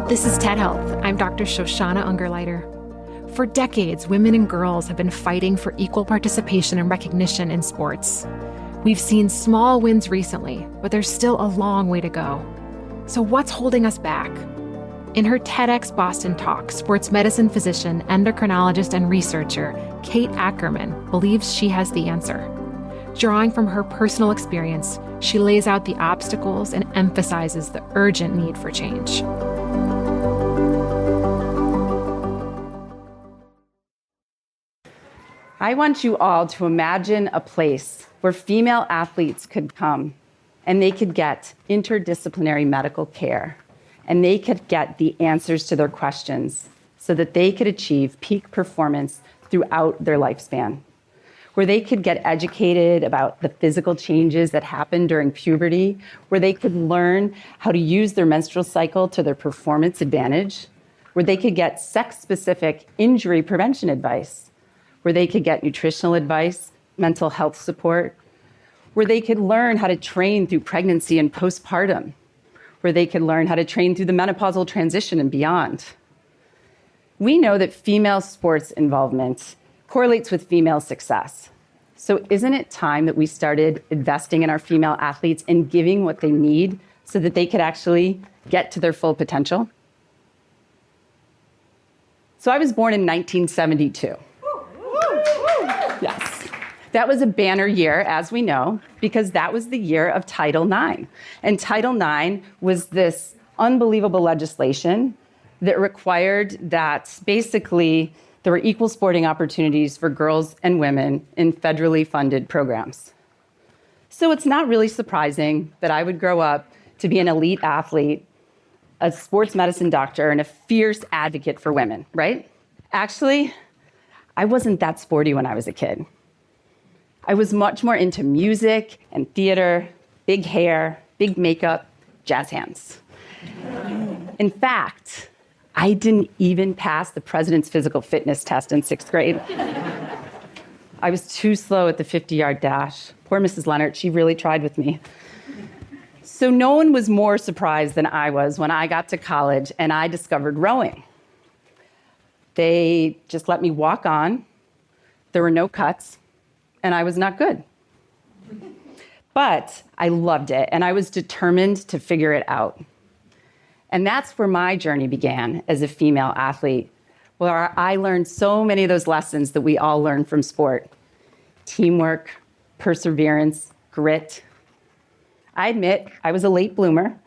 This is TED Health. I'm Dr. Shoshana Ungerleider. For decades, women and girls have been fighting for equal participation and recognition in sports. We've seen small wins recently, but there's still a long way to go. So what's holding us back? In her TEDx Boston talk, sports medicine physician, endocrinologist, and researcher Kate Ackerman believes she has the answer. Drawing from her personal experience, she lays out the obstacles and emphasizes the urgent need for change. I want you all to imagine a place where female athletes could come and they could get interdisciplinary medical care and they could get the answers to their questions so that they could achieve peak performance throughout their lifespan, where they could get educated about the physical changes that happen during puberty, where they could learn how to use their menstrual cycle to their performance advantage, where they could get sex-specific injury prevention advice, where they could get nutritional advice, mental health support, where they could learn how to train through pregnancy and postpartum, where they could learn how to train through the menopausal transition and beyond. We know that female sports involvement correlates with female success. So isn't it time that we started investing in our female athletes and giving what they need so that they could actually get to their full potential? So I was born in 1972. Yes. That was a banner year, as we know, because that was the year of Title IX. And Title IX was this unbelievable legislation that required that basically there were equal sporting opportunities for girls and women in federally funded programs. So it's not really surprising that I would grow up to be an elite athlete, a sports medicine doctor, and a fierce advocate for women, right? Actually, I wasn't that sporty when I was a kid. I was much more into music and theater, big hair, big makeup, jazz hands. In fact, I didn't even pass the president's physical fitness test in 6th grade. I was too slow at the 50-yard dash. Poor Mrs. Leonard, she really tried with me. So no one was more surprised than I was when I got to college and I discovered rowing. They just let me walk on. There were no cuts, and I was not good. But I loved it, and I was determined to figure it out. And that's where my journey began as a female athlete, where I learned so many of those lessons that we all learn from sport: teamwork, perseverance, grit. I admit I was a late bloomer,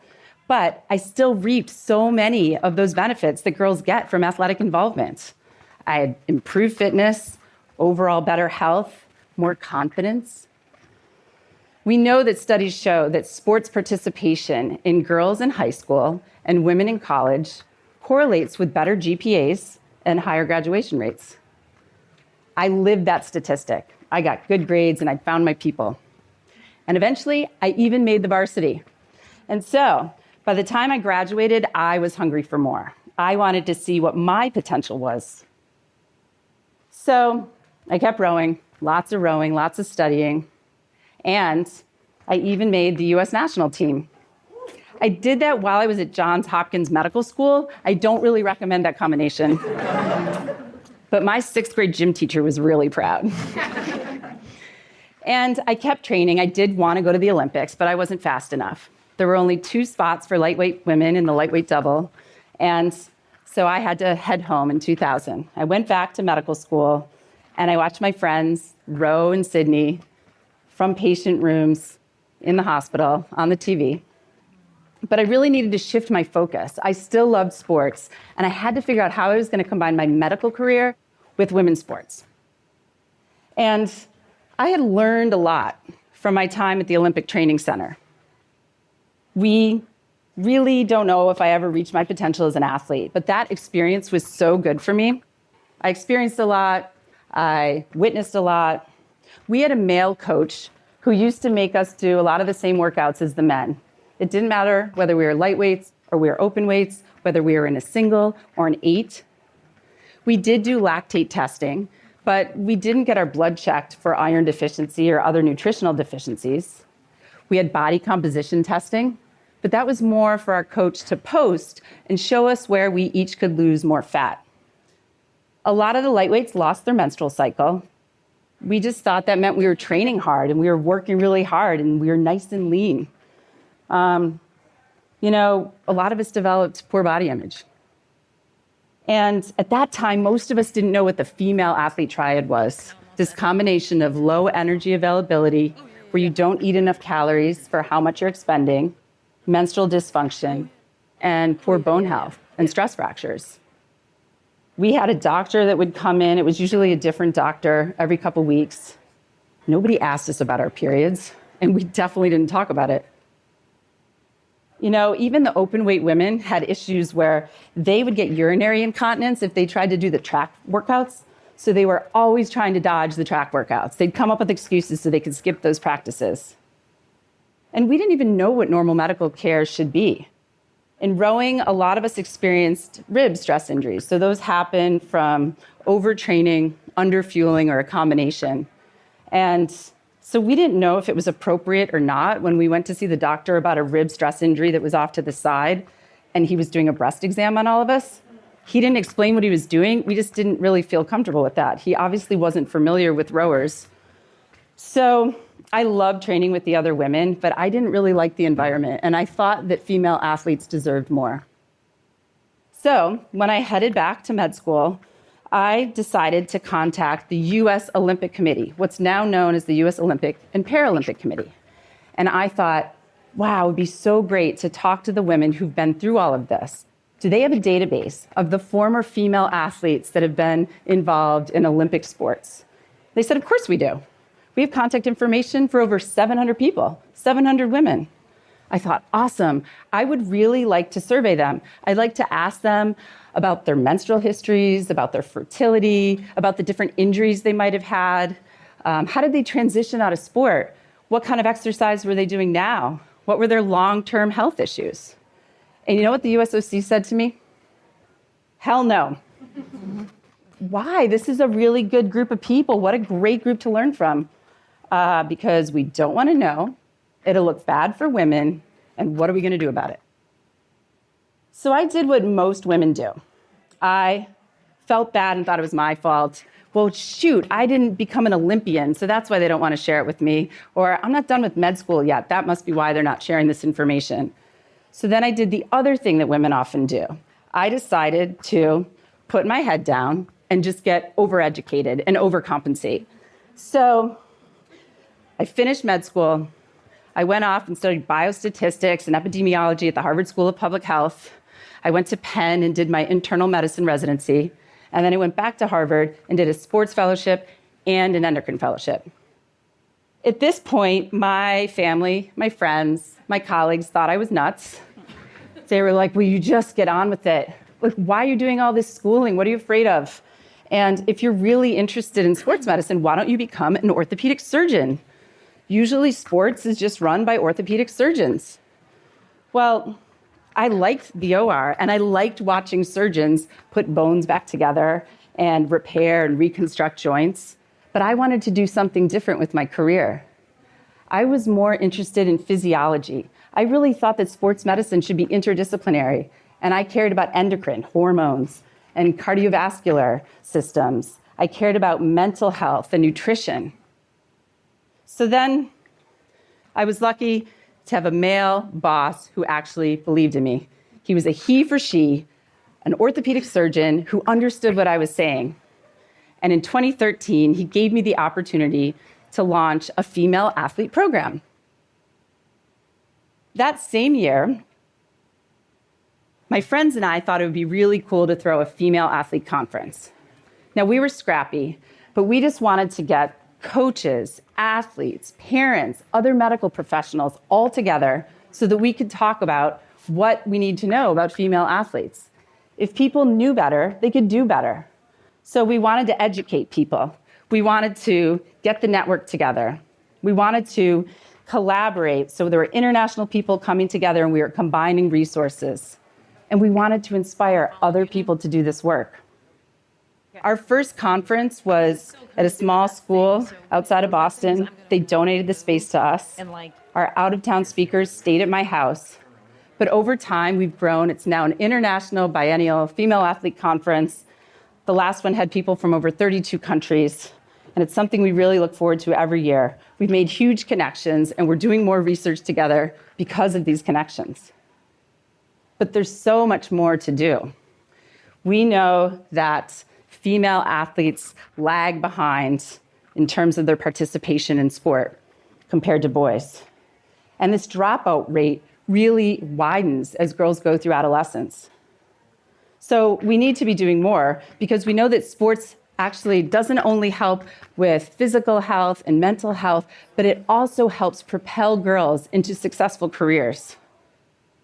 but I still reaped so many of those benefits that girls get from athletic involvement. I had improved fitness, overall better health, more confidence. We know that studies show that sports participation in girls in high school and women in college correlates with better GPAs and higher graduation rates. I lived that statistic. I got good grades and I found my people. And eventually, I even made the varsity. And so, by the time I graduated, I was hungry for more. I wanted to see what my potential was. So I kept rowing, lots of studying, and I even made the US national team. I did that while I was at Johns Hopkins Medical School. I don't really recommend that combination. But my 6th grade gym teacher was really proud. And I kept training. I did want to go to the Olympics, but I wasn't fast enough. There were only 2 spots for lightweight women in the lightweight double. And so I had to head home in 2000. I went back to medical school, and I watched my friends row in Sydney from patient rooms in the hospital on the TV. But I really needed to shift my focus. I still loved sports, and I had to figure out how I was going to combine my medical career with women's sports. And I had learned a lot from my time at the Olympic Training Center. We really don't know if I ever reached my potential as an athlete, but that experience was so good for me. I experienced a lot. I witnessed a lot. We had a male coach who used to make us do a lot of the same workouts as the men. It didn't matter whether we were lightweights or we were open weights, whether we were in a single or an 8. We did do lactate testing, but we didn't get our blood checked for iron deficiency or other nutritional deficiencies. We had body composition testing, but that was more for our coach to post and show us where we each could lose more fat. A lot of the lightweights lost their menstrual cycle. We just thought that meant we were training hard and we were working really hard and we were nice and lean. A lot of us developed poor body image. And at that time, most of us didn't know what the female athlete triad was. This combination of low energy availability, where you don't eat enough calories for how much you're expending, menstrual dysfunction, and poor bone health and stress fractures. We had a doctor that would come in. It was usually a different doctor every couple weeks. Nobody asked us about our periods, and we definitely didn't talk about it. Even the open weight women had issues where they would get urinary incontinence if they tried to do the track workouts. So they were always trying to dodge the track workouts. They'd come up with excuses so they could skip those practices. And we didn't even know what normal medical care should be. In rowing, a lot of us experienced rib stress injuries. So those happen from overtraining, underfueling, or a combination. And so we didn't know if it was appropriate or not when we went to see the doctor about a rib stress injury that was off to the side, and he was doing a breast exam on all of us. He didn't explain what he was doing. We just didn't really feel comfortable with that. He obviously wasn't familiar with rowers. So I loved training with the other women, but I didn't really like the environment, and I thought that female athletes deserved more. So when I headed back to med school, I decided to contact the U.S. Olympic Committee, what's now known as the U.S. Olympic and Paralympic Committee. And I thought, wow, it would be so great to talk to the women who've been through all of this. Do they have a database of the former female athletes that have been involved in Olympic sports? They said, of course we do. We have contact information for over 700 people, 700 women. I thought, awesome. I would really like to survey them. I'd like to ask them about their menstrual histories, about their fertility, about the different injuries they might have had. How did they transition out of sport? What kind of exercise were they doing now? What were their long-term health issues? And you know what the USOC said to me? Hell no. Why? This is a really good group of people. What a great group to learn from. Because we don't want to know. It'll look bad for women. And what are we going to do about it? So I did what most women do. I felt bad and thought it was my fault. Well, shoot, I didn't become an Olympian, so that's why they don't want to share it with me. Or I'm not done with med school yet. That must be why they're not sharing this information. So then I did the other thing that women often do. I decided to put my head down and just get overeducated and overcompensate. So I finished med school. I went off and studied biostatistics and epidemiology at the Harvard School of Public Health. I went to Penn and did my internal medicine residency. And then I went back to Harvard and did a sports fellowship and an endocrine fellowship. At this point, my family, my friends, my colleagues thought I was nuts. They were like, will you just get on with it? Like, why are you doing all this schooling? What are you afraid of? And if you're really interested in sports medicine, why don't you become an orthopedic surgeon? Usually sports is just run by orthopedic surgeons. Well, I liked the OR, and I liked watching surgeons put bones back together and repair and reconstruct joints, but I wanted to do something different with my career. I was more interested in physiology. I really thought that sports medicine should be interdisciplinary, and I cared about endocrine, hormones, and cardiovascular systems. I cared about mental health and nutrition. So then I was lucky to have a male boss who actually believed in me. He was a he for she, an orthopedic surgeon who understood what I was saying. And in 2013, he gave me the opportunity to launch a female athlete program. That same year, my friends and I thought it would be really cool to throw a female athlete conference. Now, we were scrappy, but we just wanted to get coaches, athletes, parents, other medical professionals all together so that we could talk about what we need to know about female athletes. If people knew better, they could do better. So we wanted to educate people. We wanted to get the network together. We wanted to collaborate. So there were international people coming together and we were combining resources. And we wanted to inspire other people to do this work. Our first conference was at a small school outside of Boston. They donated the space to us. Our out-of-town speakers stayed at my house. But over time, we've grown. It's now an international biennial female athlete conference. The last one had people from over 32 countries, and it's something we really look forward to every year. We've made huge connections, and we're doing more research together because of these connections. But there's so much more to do. We know that female athletes lag behind in terms of their participation in sport compared to boys. And this dropout rate really widens as girls go through adolescence. So we need to be doing more because we know that sports actually doesn't only help with physical health and mental health, but it also helps propel girls into successful careers.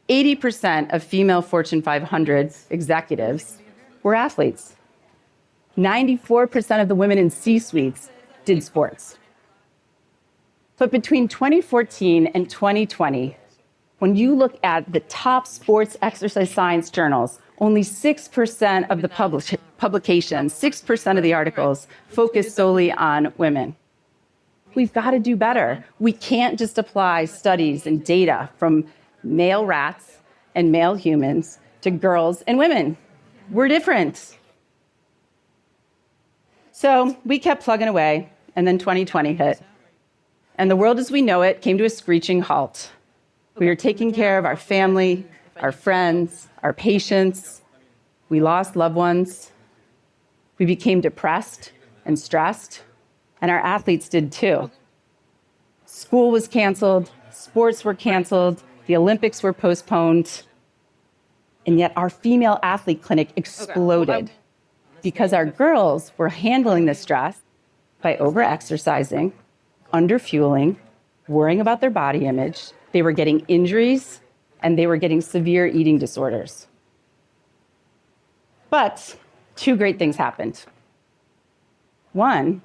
80% of female Fortune 500 executives were athletes. 94% of the women in C-suites did sports. But between 2014 and 2020, when you look at the top sports exercise science journals, only 6% of the publications, 6% of the articles focus solely on women. We've got to do better. We can't just apply studies and data from male rats and male humans to girls and women. We're different. So we kept plugging away, and then 2020 hit. And the world as we know it came to a screeching halt. We were taking care of our family, our friends, our patients. We lost loved ones. We became depressed and stressed, and our athletes did too. School was canceled, sports were canceled, the Olympics were postponed, and yet our female athlete clinic exploded because our girls were handling the stress by over-exercising, under-fueling, worrying about their body image. They were getting injuries, and they were getting severe eating disorders. But two great things happened. One,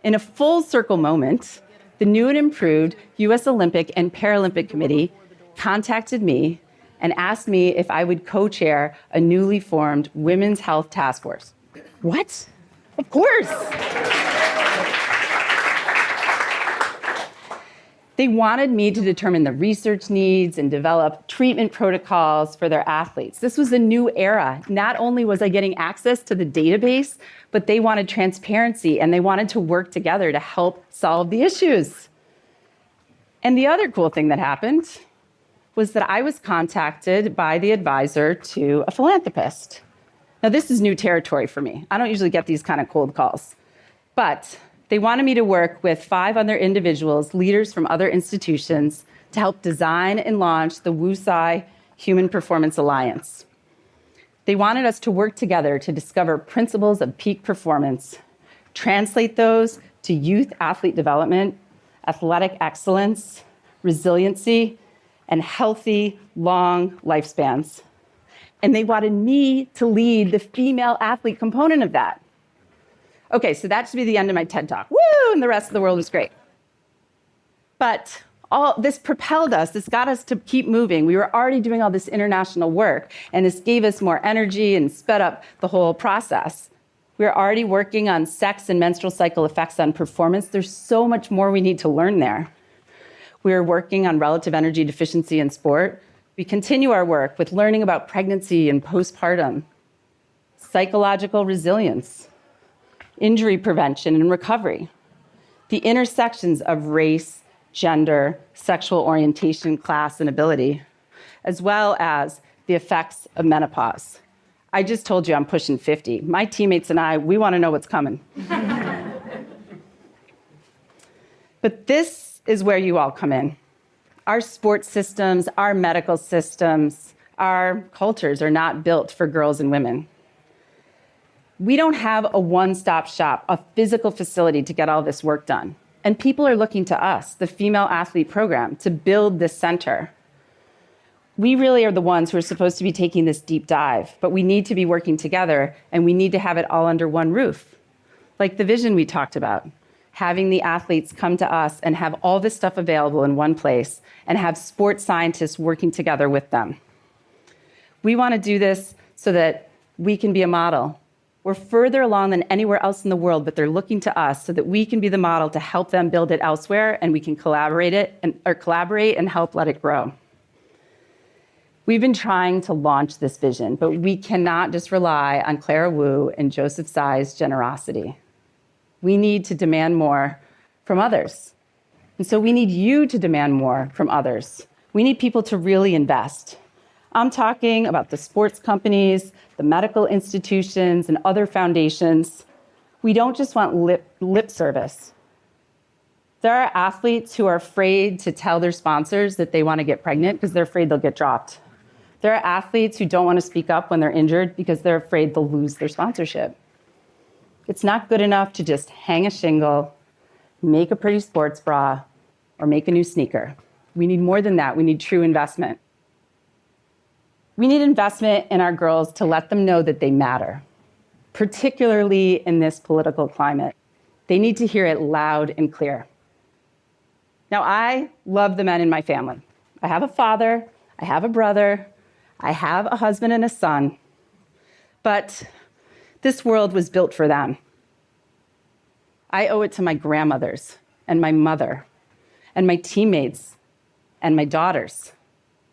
in a full circle moment, the new and improved U.S. Olympic and Paralympic Committee contacted me and asked me if I would co-chair a newly formed Women's Health Task Force. What? Of course. They wanted me to determine the research needs and develop treatment protocols for their athletes. This was a new era. Not only was I getting access to the database, but they wanted transparency and they wanted to work together to help solve the issues. And the other cool thing that happened was that I was contacted by the advisor to a philanthropist. Now, this is new territory for me. I don't usually get these kind of cold calls. But they wanted me to work with 5 other individuals, leaders from other institutions, to help design and launch the WUSI Human Performance Alliance. They wanted us to work together to discover principles of peak performance, translate those to youth athlete development, athletic excellence, resiliency, and healthy, long lifespans. And they wanted me to lead the female athlete component of that. Okay, so that should be the end of my TED Talk. Woo! And the rest of the world was great. But all this propelled us. This got us to keep moving. We were already doing all this international work, and this gave us more energy and sped up the whole process. We were already working on sex and menstrual cycle effects on performance. There's so much more we need to learn there. We were working on relative energy deficiency in sport. We continue our work with learning about pregnancy and postpartum, psychological resilience, injury prevention and recovery, the intersections of race, gender, sexual orientation, class, and ability, as well as the effects of menopause. I just told you I'm pushing 50. My teammates and I, we want to know what's coming. But this is where you all come in. Our sports systems, our medical systems, our cultures are not built for girls and women. We don't have a one-stop shop, a physical facility to get all this work done. And people are looking to us, the Female Athlete Program, to build this center. We really are the ones who are supposed to be taking this deep dive, but we need to be working together, and we need to have it all under one roof. Like the vision we talked about, having the athletes come to us and have all this stuff available in one place, and have sports scientists working together with them. We want to do this so that we can be a model. We're further along than anywhere else in the world, but they're looking to us so that we can be the model to help them build it elsewhere, and we can collaborate and help let it grow. We've been trying to launch this vision, but we cannot just rely on Clara Wu and Joseph Tsai's generosity. We need to demand more from others. And so we need you to demand more from others. We need people to really invest. I'm talking about the sports companies, the medical institutions, and other foundations. We don't just want lip service. There are athletes who are afraid to tell their sponsors that they want to get pregnant because they're afraid they'll get dropped. There are athletes who don't want to speak up when they're injured because they're afraid they'll lose their sponsorship. It's not good enough to just hang a shingle, make a pretty sports bra, or make a new sneaker. We need more than that. We need true investment. We need investment in our girls to let them know that they matter, particularly in this political climate. They need to hear it loud and clear. Now, I love the men in my family. I have a father, I have a brother, I have a husband and a son, but this world was built for them. I owe it to my grandmothers and my mother and my teammates and my daughters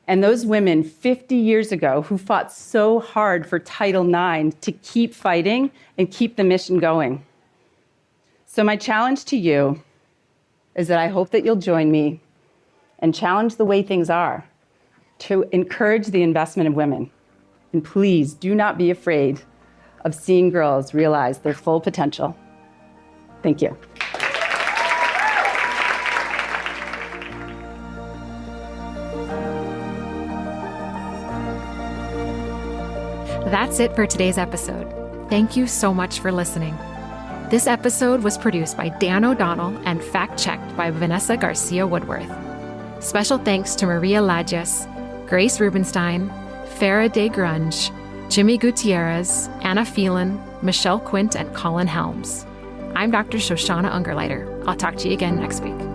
and those women 50 years ago who fought so hard for Title IX to keep fighting and keep the mission going. So my challenge to you is that I hope that you'll join me and challenge the way things are to encourage the investment of women. And please do not be afraid of seeing girls realize their full potential. Thank you. That's it for today's episode. Thank you so much for listening. This episode was produced by Dan O'Donnell and fact-checked by Vanessa Garcia Woodworth. Special thanks to Maria Lagias, Grace Rubenstein, Farah Day Grunge, Jimmy Gutierrez, Anna Phelan, Michelle Quint, and Colin Helms. I'm Dr. Shoshana Ungerleider. I'll talk to you again next week.